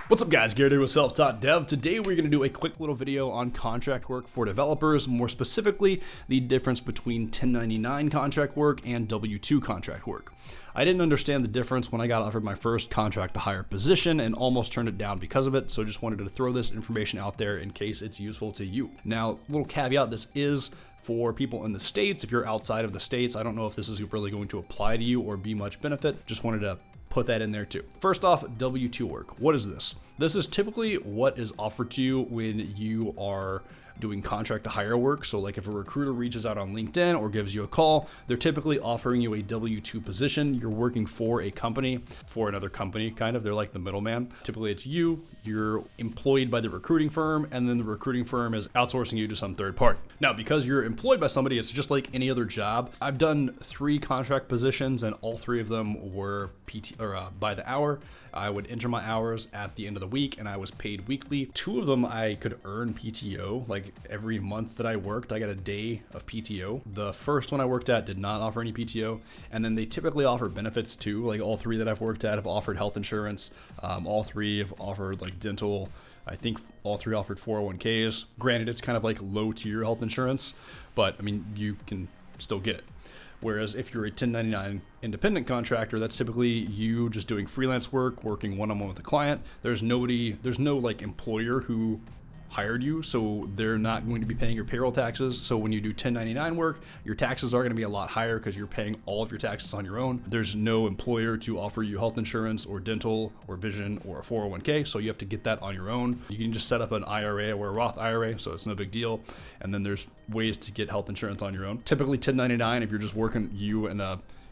What's up guys, Garrett here with SelfTaughtDev. Today we're going to do a quick little video on contract work for developers, more specifically the difference between 1099 contract work and W-2 contract work. I didn't understand the difference when I got offered my first contract to hire position and almost turned it down because of it, so just wanted to throw this information out there in case it's useful to you. Now, little caveat, this is for people in the States. If you're outside of the States, I don't know if this is really going to apply to you or be much benefit. Just wanted to put that in there too. First off, W-2 work. What is this? This is typically what is offered to you when you are doing contract to hire work. So like if a recruiter reaches out on LinkedIn or gives you a call, they're typically offering you a W-2 position. You're working for a company, for another company, kind of. They're like the middleman. Typically it's you're employed by the recruiting firm, and then the recruiting firm is outsourcing you to some third party. Now, because you're employed by somebody, it's just like any other job. I've done 3 contract positions and all 3 of them were by the hour. I would enter my hours at the end of the week and I was paid weekly. 2 of them I could earn PTO, like every month that I worked, I got a day of PTO. The first one I worked at did not offer any PTO, and then they typically offer benefits too. Like all 3 that I've worked at have offered health insurance. All 3 have offered like dental. I think all 3 offered 401ks. Granted, it's kind of like low tier health insurance, but I mean, you can still get it. Whereas if you're a 1099 independent contractor, that's typically you just doing freelance work, working one-on-one with the client. There's no like employer who hired you, so they're not going to be paying your payroll taxes. So when you do 1099 work, your taxes are going to be a lot higher because you're paying all of your taxes on your own. There's no employer to offer you health insurance or dental or vision or a 401k, so you have to get that on your own. You can just set up an IRA or a Roth IRA, so it's no big deal. And then there's ways to get health insurance on your own. Typically 1099, if you're just working you and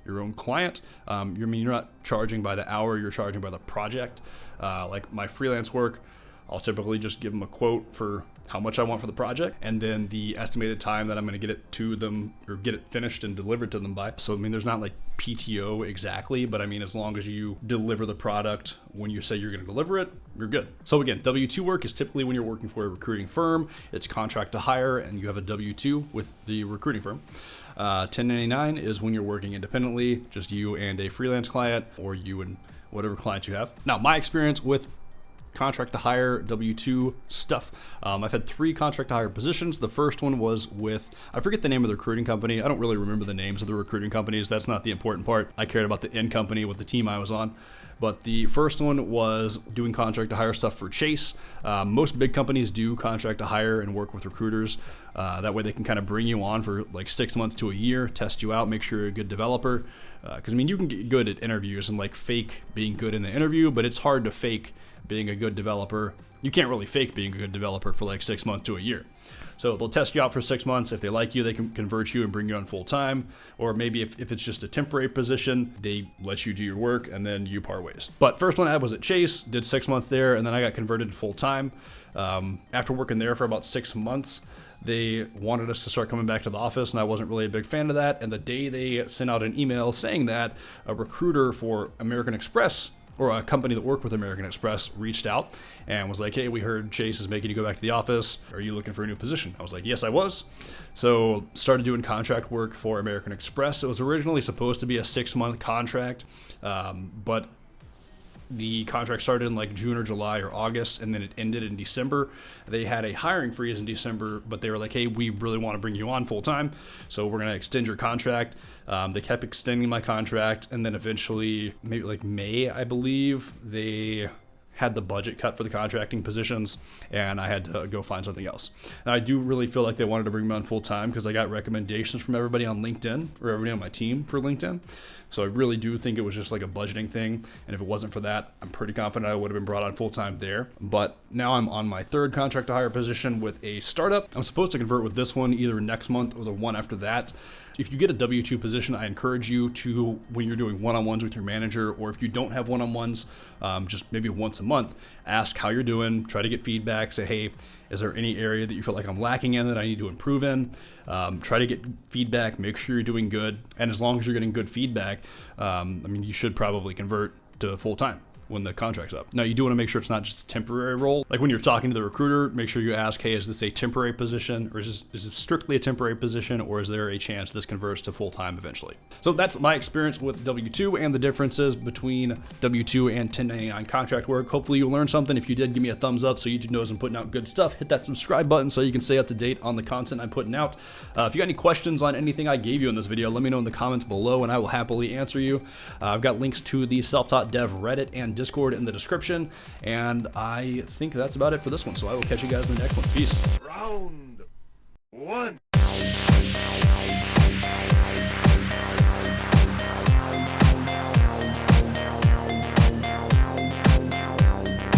your own client, you're not charging by the hour, you're charging by the project. Like my freelance work, I'll typically just give them a quote for how much I want for the project, and then the estimated time that I'm going to get it to them or get it finished and delivered to them by. So I mean, there's not like PTO exactly, but I mean, as long as you deliver the product when you say you're going to deliver it, you're good. So again, W-2 work is typically when you're working for a recruiting firm. It's contract to hire and you have a W-2 with the recruiting firm. 1099 is when you're working independently, just you and a freelance client, or you and whatever client you have. Now, my experience with contract to hire W-2 stuff. I've had 3 contract to hire positions. The first one was with, I forget the name of the recruiting company. I don't really remember the names of the recruiting companies. That's not the important part. I cared about the end company with the team I was on. But the first one was doing contract to hire stuff for Chase. Most big companies do contract to hire and work with recruiters. That way they can kind of bring you on for like 6 months to a year, test you out, make sure you're a good developer. Because I mean, you can get good at interviews and like fake being good in the interview, but it's hard to fake being a good developer. You can't really fake being a good developer for like 6 months to a year. So they'll test you out for 6 months. If they like you, they can convert you and bring you on full time. Or maybe if it's just a temporary position, they let you do your work and then you part ways. But first one I had was at Chase, did 6 months there, and then I got converted to full time. After working there for about 6 months, they wanted us to start coming back to the office, and I wasn't really a big fan of that. And the day they sent out an email saying that, a recruiter for American Express, or a company that worked with American Express, reached out and was like, hey, we heard Chase is making you go back to the office. Are you looking for a new position? I was like, yes, I was. So started doing contract work for American Express. It was originally supposed to be a 6-month contract, but the contract started in like June or July or August, and then it ended in December. They had a hiring freeze in December, but they were like, hey, we really want to bring you on full time, so we're going to extend your contract. They kept extending my contract, and then eventually, maybe like May, I believe, they had the budget cut for the contracting positions, and I had to go find something else. And I do really feel like they wanted to bring me on full time because I got recommendations from everybody on LinkedIn, or everybody on my team for LinkedIn. So I really do think it was just like a budgeting thing. And if it wasn't for that, I'm pretty confident I would have been brought on full time there. But now I'm on my 3rd contract to hire position with a startup. I'm supposed to convert with this one either next month or the one after that. If you get a W-2 position, I encourage you to, when you're doing one-on-ones with your manager, or if you don't have one-on-ones, just maybe once a month, ask how you're doing, try to get feedback, say, hey, is there any area that you feel like I'm lacking in that I need to improve in? Try to get feedback, make sure you're doing good. And as long as you're getting good feedback, I mean, you should probably convert to full time. when the contract's up. Now, you do want to make sure it's not just a temporary role. Like when you're talking to the recruiter, make sure you ask, hey, is this a temporary position, or is this strictly a temporary position, or is there a chance this converts to full-time eventually? So that's my experience with W-2 and the differences between W-2 and 1099 contract work. Hopefully you learned something. If you did, give me a thumbs up so YouTube knows I'm putting out good stuff. Hit that subscribe button so you can stay up to date on the content I'm putting out. If you got any questions on anything I gave you in this video, let me know in the comments below and I will happily answer you. I've got links to the SelfTaughtDev Reddit and Discord in the description, and I think that's about it for this one. So I will catch you guys in the next one. Peace. Round 1.